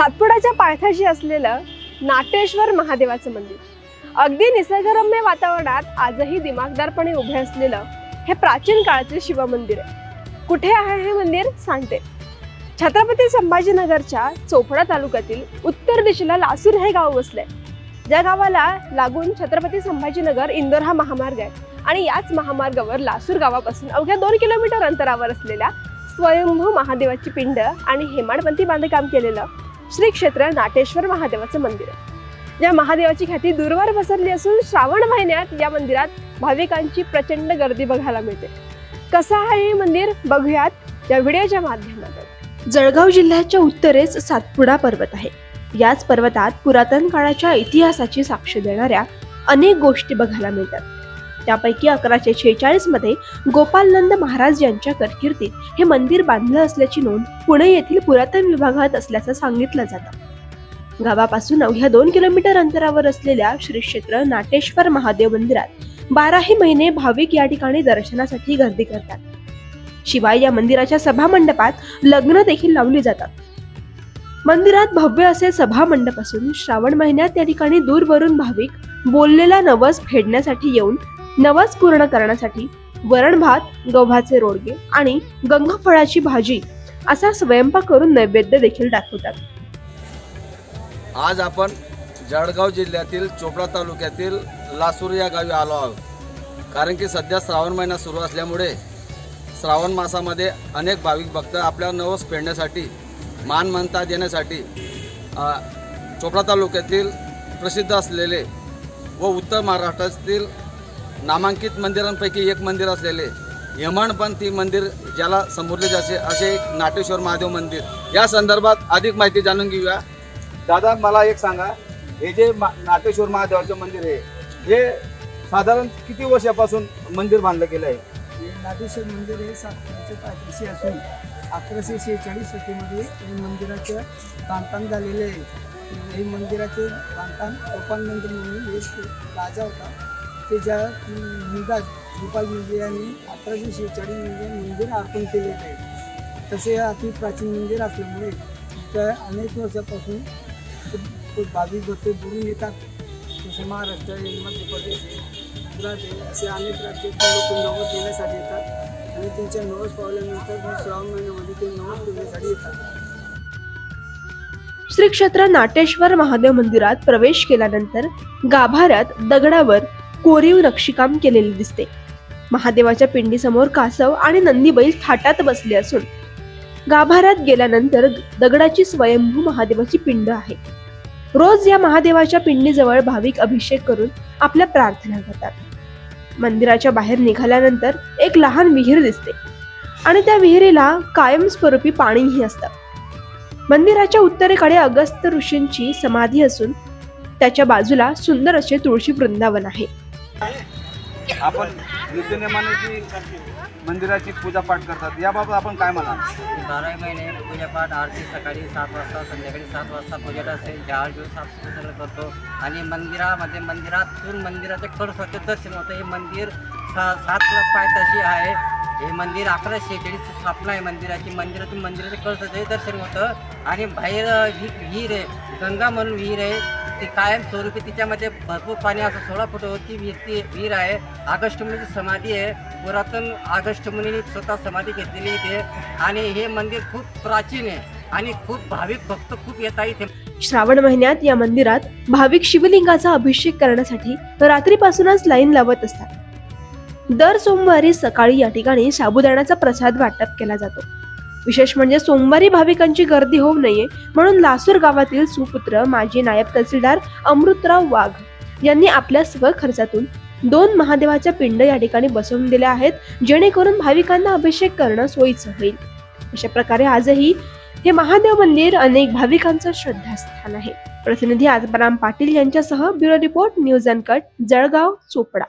सातपुडाच्या पायथ्याशी असलेलं नाटेश्वर महादेवाचं मंदिर अगदी निसर्गरम्य वातावरणात आजही दिमागदारपणे उभे असलेलं हे प्राचीन काळाचे शिवमंदिर आहे। कुठे आहे हे मंदिर सांगते। छत्रपती संभाजीनगरच्या चोपडा तालुक्यातील उत्तर दिशेला लासूर हे गाव वसले। ज्या गावाला लागून छत्रपती संभाजीनगर इंदोर हा महामार्ग आहे आणि याच महामार्गावर लासूर गावापासून अवघ्या 2 किलोमीटर अंतरावर असलेल्या स्वयंभू महादेवाची पिंड आणि हेमाडपंथी बांधकाम केलेलं श्री क्षेत्र नाटेश्वर महादेवाचं मंदिर आहे। या महादेवाची ख्याती दूरवर पसरली असून श्रावण महिन्यात या मंदिरात भाविकांची प्रचंड गर्दी बघायला मिळते। कसं आहे हे मंदिर बघूयात या व्हिडिओच्या माध्यमातून। जळगाव जिल्ह्याच्या उत्तरेस सातपुडा पर्वत आहे। याच पर्वतात पुरातन काळाच्या इतिहासाची साक्ष देणाऱ्या अनेक गोष्टी बघायला मिळतात। त्यापैकी 1146 मध्ये गोपालनंद महाराज यांच्या कारकिर्दीत हे मंदिर बांधलं असल्याची नोंद पुणे येथील पुरातन विभागात असल्याचं सांगितलं जातं। गावापासून अवघ्या 2 किलोमीटर अंतरावर असलेल्या श्री क्षेत्र नाटेश्वर महादेव मंदिरात 12ही महिने भाविक या ठिकाणी दर्शनासाठी गर्दी करतात। शिवाय या मंदिराच्या सभा मंडपात लग्न देखील लावली जातात। मंदिरात भव्य असे सभा मंडप असून श्रावण महिन्यात त्या ठिकाणी दूरवरून भाविक बोललेला नवस फेडण्यासाठी येऊन नवस पूर्ण करण्यासाठी वरण भात, गव्हाचे रोडगे आणि गंगाफळाची भाजी असा स्वयंपाक करून नैवेद्य देखील दाखवतात। आज आपण जळगाव जिल्ह्यातील चोपडा तालुक्यातील लासूर या गावी आलो आहोत। कारण की सध्या श्रावण महिना सुरू असल्यामुळे श्रावण मासामध्ये अनेक भाविक भक्त आपल्या नवस फेडण्यासाठी मान मानता देण्यासाठी चोपडा तालुक्यातील प्रसिद्ध असलेले व उत्तर महाराष्ट्रातील नामांकित मंदिरांपैकी एक मंदिर असलेले हेमाडपंथी मंदिर ज्याला संबोधले जाते असे एक नाटेश्वर महादेव मंदिर, या संदर्भात अधिक माहिती जाणून घेऊया। दादा, मला एक सांगा, हे जे नाटेश्वर महादेवाचे मंदिर आहे हे साधारण किती वर्षापासून मंदिर बांधलं गेलं आहे? नाटेश्वर मंदिर हे सातपुड्याच्या पायथ्याशी असून 1146 साली हे मंदिराचे बांधकाम झालेले आहे। हे मंदिराचे बांधकाम गोपालनंद म्हणून एक राजा होता, ते ज्या मुलगा गोपाल म्हणजे यांनी 1146 मध्ये मंदिर अर्पण केलेले आहे। तसे अति प्राचीन मंदिर असल्यामुळे त्या अनेक वर्षापासून भाविक भक्त दुरून येतात। जसे महाराष्ट्र, मध्य प्रदेश, गुजरात असे अनेक राज्यातील लोक नवस देण्यासाठी येतात आणि त्यांच्या नवस पावल्यानंतर श्रावण महिन्यामध्ये ते नवस देण्यासाठी येतात। श्री क्षेत्र नाटेश्वर महादेव मंदिरात प्रवेश केल्यानंतर गाभाऱ्यात दगडावर कोरीव नक्षीकाम केलेले दिसते। महादेवाच्या पिंडीसमोर कासव आणि नंदी बैल थाटात बसले असून गाभाऱ्यात गेल्यानंतर दगडाची स्वयंभू महादेवाची पिंड आहे। रोज या महादेवाच्या पिंडीजवळ भाविक अभिषेक करून आपल्या प्रार्थना करतात। मंदिराच्या बाहेर निघाल्यानंतर एक लहान विहीर दिसते आणि त्या विहिरीला कायमस्वरूपी पाणीही असतं। मंदिराच्या उत्तरेकडे अगस्त्य ऋषींची समाधी असून त्याच्या बाजूला सुंदर असे तुळशी वृंदावन आहे। आपण नित्यनेमाने जी मंदिराची पूजापाठ करतात याबाबत आपण काय म्हणाल? 12 महिने पूजापाठ, आरती सकाळी 7 वाजता, संध्याकाळी 7 वाजता पूजा असते। झाड साफसफाई सगळं करतो आणि मंदिरातून मंदिराचे कळसाचे दर्शन होतं। हे मंदिर 7 पायथ्याशी आहे। हे मंदिर 1146 स्थापना आहे मंदिराची। मंदिरातून मंदिराचे कळसाचे दर्शन होतं आणि बाहेर विहीर आहे, गंगा म्हणून विहीर आहे, ती कायम स्वरूपी तिच्यामध्ये भरपूर पाणी असं 16 फूट होती विहीर आहे। ऑगस्ट मुनीची समाधी आहे, पुरातन ऑगस्ट मुनीने स्वतः समाधी घेतलेली इथे आणि हे मंदिर खूप प्राचीन आहे आणि खूप भाविक भक्त खूप येतात इथे। श्रावण महिन्यात या मंदिरात भाविक शिवलिंगाचा अभिषेक करण्यासाठी रात्रीपासूनच लाईन लावत असतात। दर सोमवारी सकाळी या ठिकाणी साबुदाण्याचा प्रसाद वाटप केला जातो। विशेष म्हणजे सोमवारी भाविकांची गर्दी होऊ नये म्हणून लासूर गावातील सुपुत्र माजी नायब तहसीलदार अमृतराव वाघ यांनी आपल्या स्वखर्चातून 2 महादेवाच्या पिंड या ठिकाणी बसवून दिल्या आहेत, जेणेकरून भाविकांना अभिषेक करणं सोयीचं होईल। अशा प्रकारे आजही हे महादेव मंदिर अनेक भाविकांचं श्रद्धास्थान आहे। प्रतिनिधी आजबराम पाटील यांच्यासह bureau report news uncut, Jalgaon, Chopra.